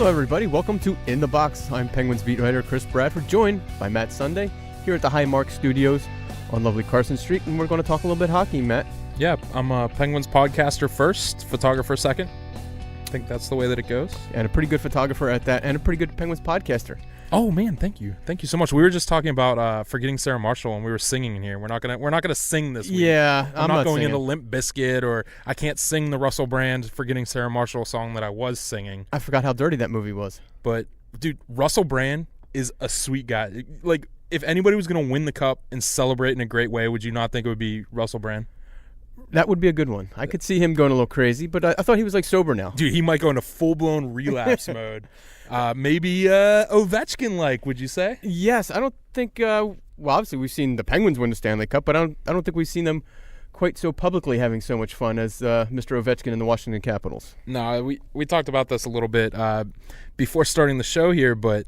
Hello, everybody. Welcome to In the Box. I'm Penguins beat writer Chris Bradford, joined by Matt Sunday here at the Highmark Studios on lovely Carson Street, and we're going to talk a little bit hockey, Matt. Yeah, I'm a Penguins podcaster first, photographer second. I think that's the way that it goes. And a pretty good photographer at that, and a pretty good Penguins podcaster. Oh man, thank you so much. We were just talking about forgetting Sarah Marshall, and we were singing in here. We're not gonna sing this week. Yeah, I'm not going singing. into Limp Bizkit, or I can't sing the Russell Brand "Forgetting Sarah Marshall" song that I was singing. I forgot how dirty that movie was. But dude, Russell Brand is a sweet guy. Like, if anybody was gonna win the cup and celebrate in a great way, would you not think it would be Russell Brand? That would be a good one. I could see him going a little crazy, but I thought he was like sober now. Dude, he might go into full-blown relapse mode. Maybe Ovechkin-like, would you say? Yes, I don't think. Well, obviously we've seen the Penguins win the Stanley Cup, but I don't think we've seen them quite so publicly having so much fun as Mr. Ovechkin and the Washington Capitals. No, we talked about this a little bit before starting the show here, but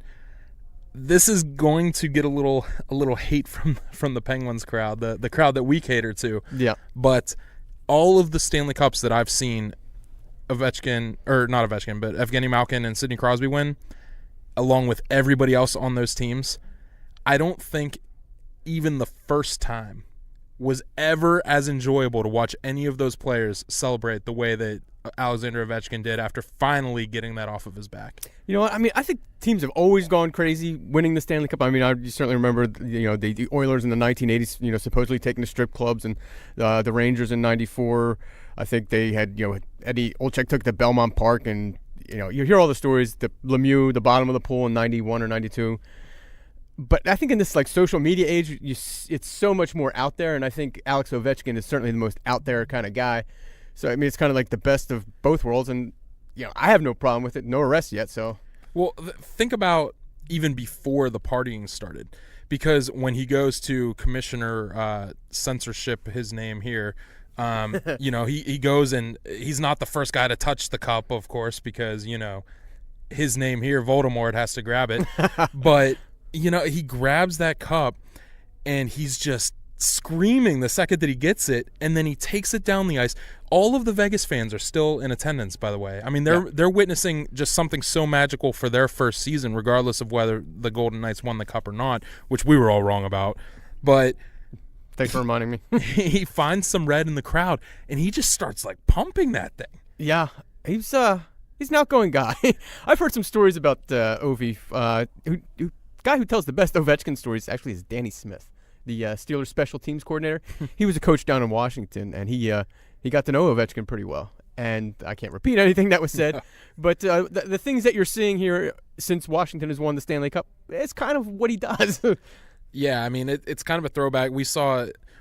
this is going to get a little hate from the Penguins crowd, the crowd that we cater to. Yeah. But all of the Stanley Cups that I've seen Evgeny Malkin and Sidney Crosby win, along with everybody else on those teams, I don't think even the first time was ever as enjoyable to watch any of those players celebrate the way that Alexander Ovechkin did after finally getting that off of his back. You know what? I mean, I think teams have always gone crazy winning the Stanley Cup. I mean, you certainly remember, the Oilers in the 1980s, supposedly taking the strip clubs, and the Rangers in '94. I think they had, Eddie Olczyk took to Belmont Park, and you hear all the stories. The Lemieux, the bottom of the pool in '91 or '92. But I think in this social media age, it's so much more out there, and I think Alex Ovechkin is certainly the most out there kind of guy. So I mean, it's kind of like the best of both worlds, and I have no problem with it. No arrests yet, so. Well, think about even before the partying started, because when he goes to Commissioner Censorship, his name here, he goes, and he's not the first guy to touch the cup, of course, because his name here, Voldemort, has to grab it, but he grabs that cup, and he's just screaming the second that he gets it, and then he takes it down the ice. All of the Vegas fans are still in attendance, by the way. I mean, they're witnessing just something so magical for their first season, regardless of whether the Golden Knights won the cup or not, which we were all wrong about. But thanks for reminding me. He finds some red in the crowd, and he just starts pumping that thing. Yeah, he's an outgoing guy. I've heard some stories about Ovi. Guy who tells the best Ovechkin stories actually is Danny Smith, the Steelers special teams coordinator. He was a coach down in Washington, and he got to know Ovechkin pretty well. And I can't repeat anything that was said, but the things that you're seeing here since Washington has won the Stanley Cup, it's kind of what he does. Yeah, I mean, it's kind of a throwback. We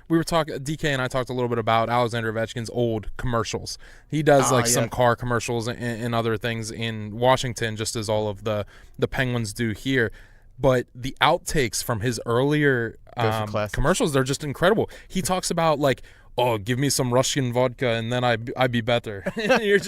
were talking, DK and I talked a little bit about Alexander Ovechkin's old commercials. He does some car commercials and other things in Washington, just as all of the Penguins do here. But the outtakes from his earlier commercials, they're just incredible. He talks about give me some Russian vodka and then I'd be better. you're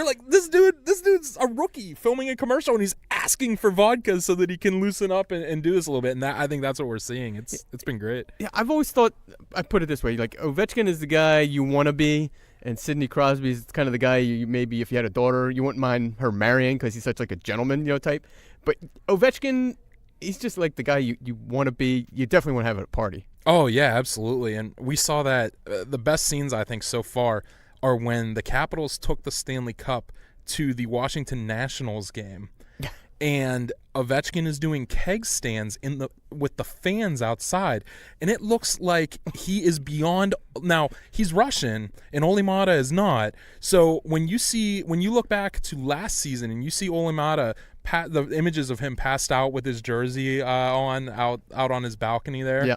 like, this dude's a rookie filming a commercial, and he's asking for vodka so that he can loosen up and do this a little bit. And I think that's what we're seeing. It's been great. Yeah, I've always thought, I put it this way, Ovechkin is the guy you want to be, and Sidney Crosby is kind of the guy you maybe, if you had a daughter, you wouldn't mind her marrying because he's such a gentleman, type. But Ovechkin, he's just like the guy you want to be. You definitely want to have at a party. Oh, yeah, absolutely. And we saw that the best scenes, I think, so far are when the Capitals took the Stanley Cup to the Washington Nationals game. And Ovechkin is doing keg stands with the fans outside. And it looks like he is beyond. Now, he's Russian, and Olimata is not. So when you look back to last season and you see Olimata, the images of him passed out with his jersey out on his balcony there. Yeah.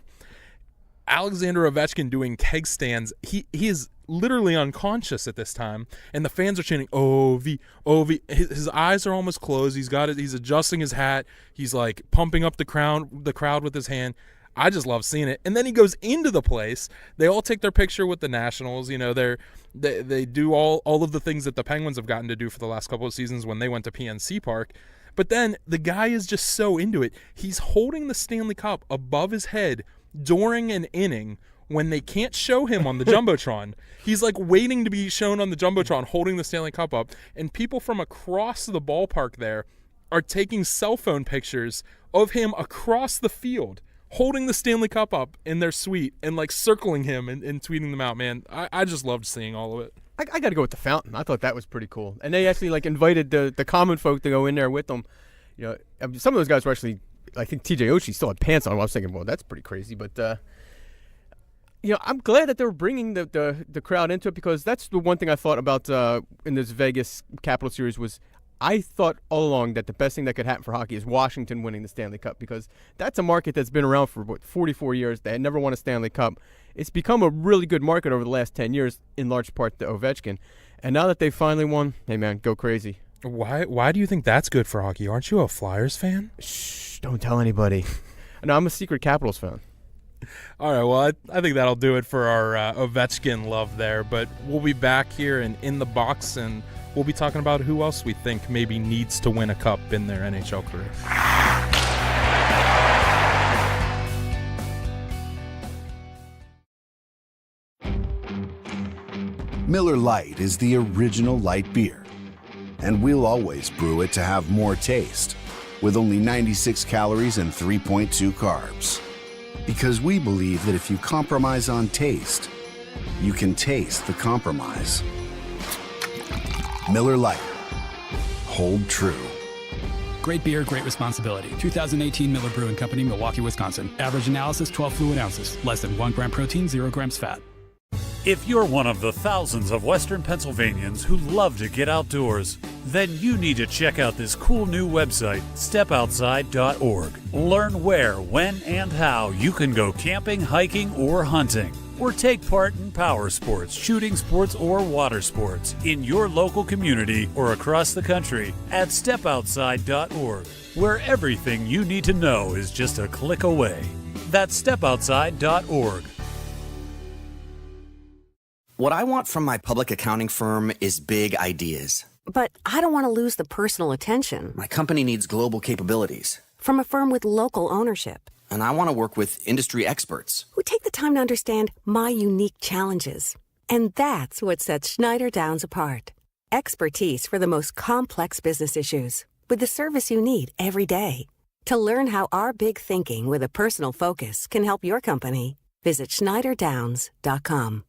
Alexander Ovechkin doing keg stands. He is literally unconscious at this time, and the fans are chanting "Ovi, Ovi." His eyes are almost closed. He's got it. He's adjusting his hat. He's pumping up the crowd with his hand. I just love seeing it. And then he goes into the place. They all take their picture with the Nationals. They do all of the things that the Penguins have gotten to do for the last couple of seasons when they went to PNC Park. But then the guy is just so into it. He's holding the Stanley Cup above his head during an inning when they can't show him on the Jumbotron. He's waiting to be shown on the Jumbotron holding the Stanley Cup up, and people from across the ballpark there are taking cell phone pictures of him across the field, holding the Stanley Cup up in their suite and like circling him and tweeting them out. Man, I just loved seeing all of it. I got to go with the fountain. I thought that was pretty cool. And they actually like invited the common folk to go in there with them. Some of those guys were actually, I think TJ Oshie still had pants on. I was thinking, well, that's pretty crazy. But, I'm glad that they were bringing the crowd into it, because that's the one thing I thought about in this Vegas Capital Series was I thought all along that the best thing that could happen for hockey is Washington winning the Stanley Cup, because that's a market that's been around for 44 years. They had never won a Stanley Cup. It's become a really good market over the last 10 years, in large part to Ovechkin. And now that they finally won, hey, man, go crazy. Why do you think that's good for hockey? Aren't you a Flyers fan? Shh, don't tell anybody. No, I'm a secret Capitals fan. All right, well, I think that'll do it for our Ovechkin love there. But we'll be back here and in the box, and we'll be talking about who else we think maybe needs to win a cup in their NHL career. Miller Lite is the original light beer, and we'll always brew it to have more taste, with only 96 calories and 3.2 carbs. Because we believe that if you compromise on taste, you can taste the compromise. Miller Lite. Hold true. Great beer, great responsibility. 2018 Miller Brewing Company, Milwaukee, Wisconsin. Average analysis, 12 fluid ounces. Less than 1 gram protein, 0 grams fat. If you're one of the thousands of Western Pennsylvanians who love to get outdoors, then you need to check out this cool new website, stepoutside.org. Learn where, when, and how you can go camping, hiking, or hunting, or take part in power sports, shooting sports, or water sports in your local community or across the country at stepoutside.org, where everything you need to know is just a click away. That's stepoutside.org. What I want from my public accounting firm is big ideas. But I don't want to lose the personal attention. My company needs global capabilities. From a firm with local ownership. And I want to work with industry experts. Who take the time to understand my unique challenges. And that's what sets Schneider Downs apart. Expertise for the most complex business issues. With the service you need every day. To learn how our big thinking with a personal focus can help your company, visit schneiderdowns.com.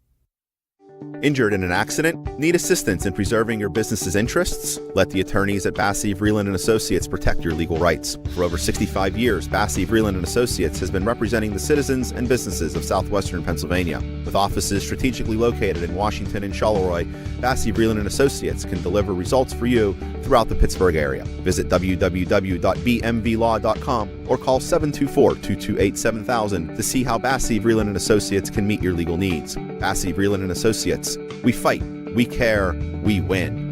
Injured in an accident? Need assistance in preserving your business's interests? Let the attorneys at Bassey, Vreeland & Associates protect your legal rights. For over 65 years, Bassey, Vreeland & Associates has been representing the citizens and businesses of southwestern Pennsylvania. With offices strategically located in Washington and Charleroi, Bassey, Vreeland & Associates can deliver results for you throughout the Pittsburgh area. Visit www.bmvlaw.com or call 724-228-7000 to see how Bassey, Vreeland & Associates can meet your legal needs. Bassey, Vreeland & Associates. We fight, we care, we win.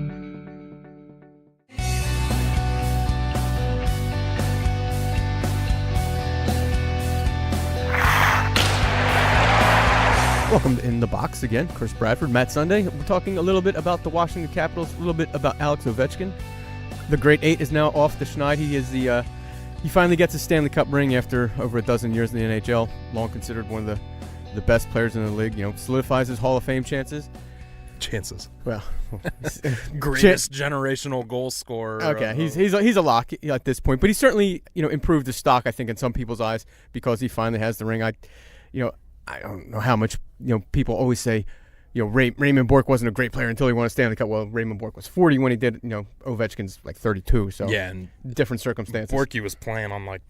Welcome to In the Box again. Chris Bradford, Matt Sunday. We're talking a little bit about the Washington Capitals, a little bit about Alex Ovechkin. The Great Eight is now off the schneid. He finally gets a Stanley Cup ring after over a dozen years in the NHL. Long considered one of the best players in the league. Solidifies his Hall of Fame chances. Well, greatest generational goal scorer. Okay, he's a lock at this point, but he certainly improved his stock, I think, in some people's eyes because he finally has the ring. I don't know how much people always say Raymond Bourque wasn't a great player until he won a Stanley Cup. Well, Raymond Bourque was 40 when he did. Ovechkin's like 32, so yeah, and different circumstances. Bourque was playing on like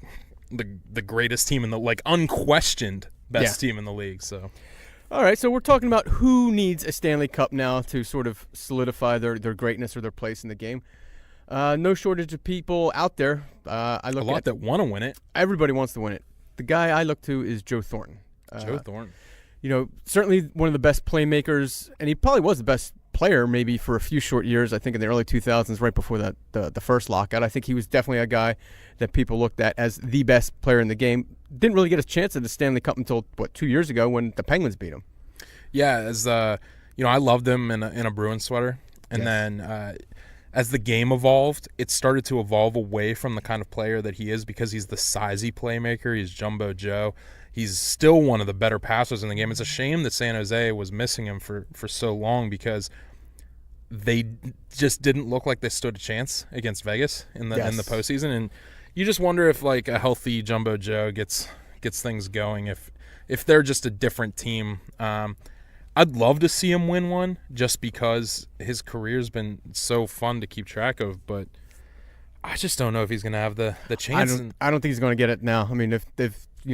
the greatest team in the unquestioned best team in the league. So, all right, so we're talking about who needs a Stanley Cup now to sort of solidify their greatness or their place in the game. No shortage of people out there. I look a lot that want to win it. Everybody wants to win it. The guy I look to is Joe Thornton. Joe Thornton. Certainly one of the best playmakers, and he probably was the best player maybe for a few short years, I think in the early 2000s, right before the first lockout. I think he was definitely a guy that people looked at as the best player in the game. Didn't really get a chance at the Stanley Cup until, 2 years ago when the Penguins beat him. Yeah, as I loved him in a Bruins sweater. And then as the game evolved, it started to evolve away from the kind of player that he is because he's the sizey playmaker. He's Jumbo Joe. He's still one of the better passers in the game. It's a shame that San Jose was missing him for so long because they just didn't look like they stood a chance against Vegas in the postseason, and you just wonder if like a healthy Jumbo Joe gets things going. If they're just a different team, I'd love to see him win one just because his career's been so fun to keep track of, but I just don't know if he's going to have the chance. I don't think he's going to get it now. I mean, if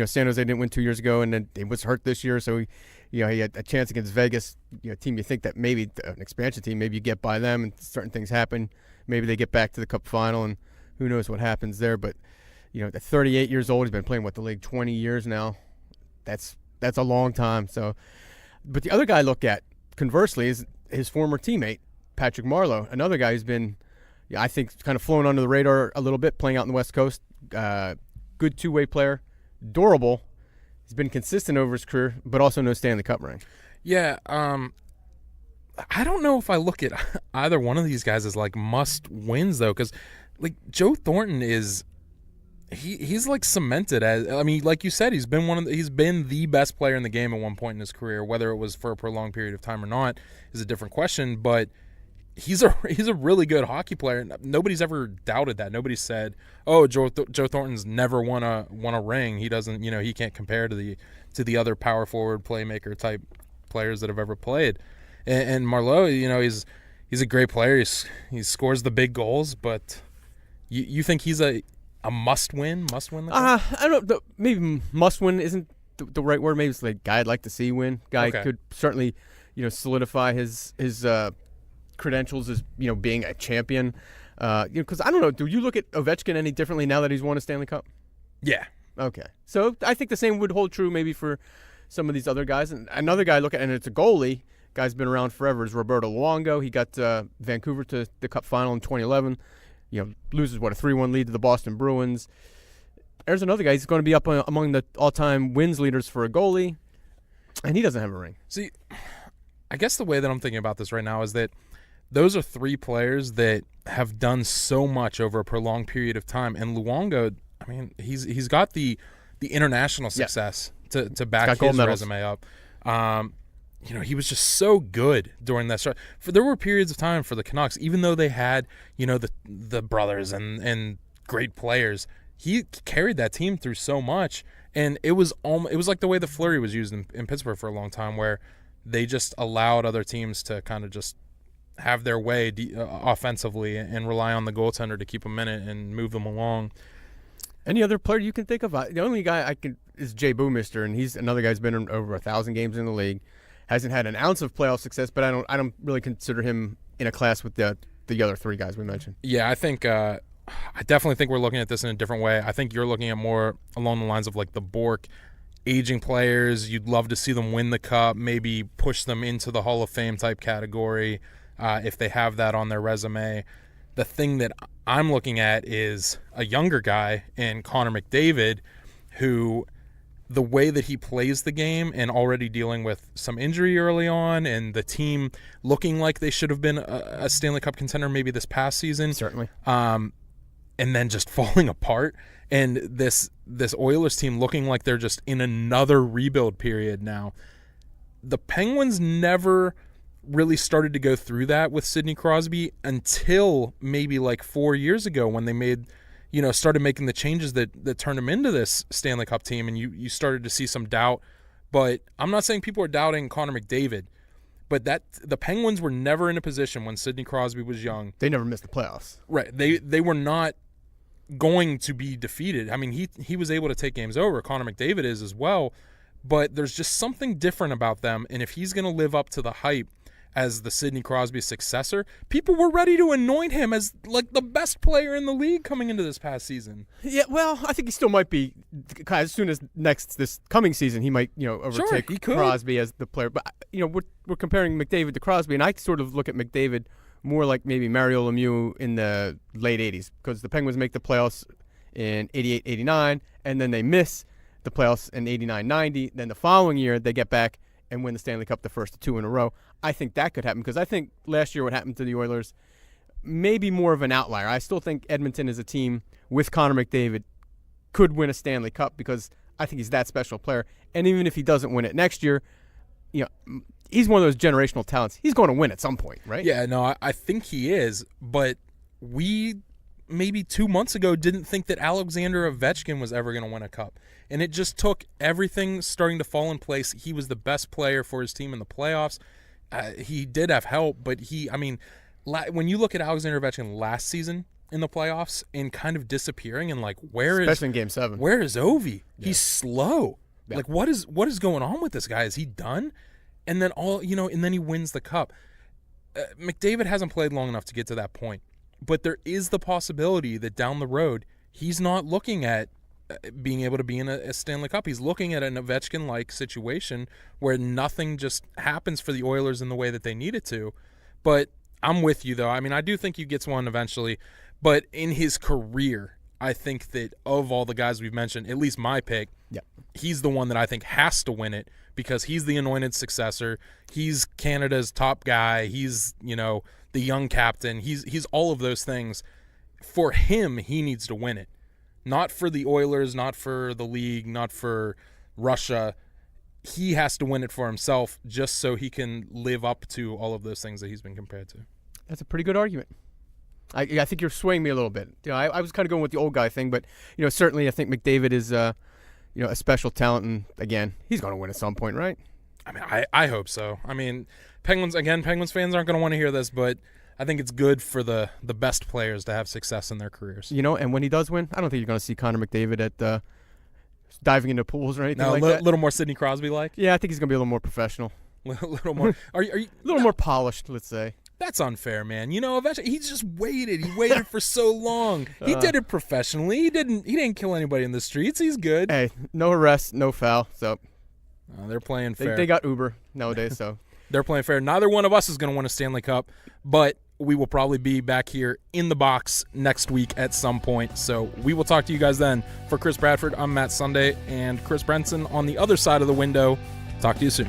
San Jose didn't win 2 years ago and then he was hurt this year, so he had a chance against Vegas, team you think that maybe an expansion team, maybe you get by them and certain things happen. Maybe they get back to the Cup final and who knows what happens there. But, at 38 years old, he's been playing the league 20 years now. That's a long time. So, but the other guy I look at, conversely, is his former teammate, Patrick Marleau, another guy who's been, I think, kind of flown under the radar a little bit, playing out in the West Coast. Good two-way player, durable. He's been consistent over his career, but also no Stanley Cup ring. Yeah, I don't know if I look at either one of these guys as like must wins though, because like Joe Thornton is. He's like cemented as, I mean, like you said, he's been the best player in the game at one point in his career. Whether it was for a prolonged period of time or not is a different question. But he's a really good hockey player. Nobody's ever doubted that. Nobody said, "Oh, Joe Thornton's never won a ring. He doesn't, he can't compare to the other power forward playmaker type players that have ever played." And Marleau, he's a great player. He scores the big goals, but you think he's a must-win? I don't know. Maybe must-win isn't the right word. Maybe it's like guy I'd like to see win. Guy could certainly, solidify his credentials as, being a champion. Because I don't know. Do you look at Ovechkin any differently now that he's won a Stanley Cup? Yeah. Okay. So I think the same would hold true maybe for some of these other guys. And another guy I look at, and it's a goalie, guy's been around forever, is Roberto Luongo. He got Vancouver to the Cup final in 2011. Loses, a 3-1 lead to the Boston Bruins. There's another guy. He's going to be up among the all-time wins leaders for a goalie, and he doesn't have a ring. See, I guess the way that I'm thinking about this right now is that those are three players that have done so much over a prolonged period of time. And Luongo, I mean, he's got the international success to back his resume up. He was just so good during that start. There were periods of time for the Canucks, even though they had, the brothers and great players. He carried that team through so much, and it was like the way the Fleury was used in Pittsburgh for a long time, where they just allowed other teams to kind of just have their way offensively and rely on the goaltender to keep them in it and move them along. Any other player you can think of? The only guy is Jay Bouwmeester, and he's another guy who's been in over 1,000 games in the league. Hasn't had an ounce of playoff success, but I don't really consider him in a class with the other three guys we mentioned. Yeah, I think I definitely think we're looking at this in a different way. I think you're looking at more along the lines of like the Bork, aging players. You'd love to see them win the Cup, maybe push them into the Hall of Fame type category if they have that on their resume. The thing that I'm looking at is a younger guy in Connor McDavid, who the way that he plays the game and already dealing with some injury early on and the team looking like they should have been a Stanley Cup contender maybe this past season. Certainly. And then just falling apart. And this Oilers team looking like they're just in another rebuild period now. The Penguins never really started to go through that with Sidney Crosby until maybe like 4 years ago when they made – started making the changes that turned him into this Stanley Cup team, and you started to see some doubt. But I'm not saying people are doubting Connor McDavid, but that the Penguins were never in a position when Sidney Crosby was young. They never missed the playoffs. Right. They were not going to be defeated. I mean, he was able to take games over. Connor McDavid is as well, but there's just something different about them, and if he's going to live up to the hype as the Sidney Crosby successor, people were ready to anoint him as like the best player in the league coming into this past season. Yeah, well, I think he still might be. As soon as this coming season, he might overtake Crosby as the player. But we're comparing McDavid to Crosby, and I sort of look at McDavid more like maybe Mario Lemieux in the late '80s, because the Penguins make the playoffs in '88, '89, and then they miss the playoffs in '89, '90. Then the following year they get back and win the Stanley Cup the first 2 in a row. I think that could happen, because I think last year what happened to the Oilers may be more of an outlier. I still think Edmonton as a team with Connor McDavid could win a Stanley Cup, because I think he's that special player. And even if he doesn't win it next year, he's one of those generational talents. He's going to win at some point, right? Yeah, no, I think he is, but we maybe 2 months ago didn't think that Alexander Ovechkin was ever going to win a cup. And it just took everything starting to fall in place. He was the best player for his team in the playoffs. He did have help, but when you look at Alexander Ovechkin last season in the playoffs and kind of disappearing and like, especially in Game 7. Where is Ovi? Yeah. He's slow. Yeah. Like, what is going on with this guy? Is he done? And then and then he wins the cup. McDavid hasn't played long enough to get to that point, but there is the possibility that down the road he's not looking at being able to be in a Stanley Cup. He's looking at an Ovechkin-like situation where nothing just happens for the Oilers in the way that they need it to. But I'm with you, though. I mean, I do think he gets one eventually. But in his career, I think that of all the guys we've mentioned, at least my pick, he's the one that I think has to win it because he's the anointed successor. He's Canada's top guy. He's, the young captain. He's all of those things. For him, he needs to win it. Not for the Oilers, not for the league, not for Russia. He has to win it for himself just so he can live up to all of those things that he's been compared to. That's a pretty good argument. I think you're swaying me a little bit. I was kind of going with the old guy thing, but certainly I think McDavid is a special talent, and again, he's going to win at some point, right? I mean, I hope so. I mean, Penguins fans aren't going to want to hear this, but I think it's good for the best players to have success in their careers. And when he does win, I don't think you're going to see Connor McDavid at diving into pools or anything like that. A little more Sidney Crosby-like? Yeah, I think he's going to be a little more professional. A little more. Are you a little more polished, let's say. That's unfair, man. Eventually he just waited. He waited for so long. He did it professionally. He didn't kill anybody in the streets. He's good. Hey, no arrests, no foul. So they're playing fair. They got Uber nowadays, so they're playing fair. Neither one of us is going to win a Stanley Cup, but we will probably be back here in the box next week at some point. So we will talk to you guys then. For Chris Bradford, I'm Matt Sunday, and Chris Brenson on the other side of the window. Talk to you soon.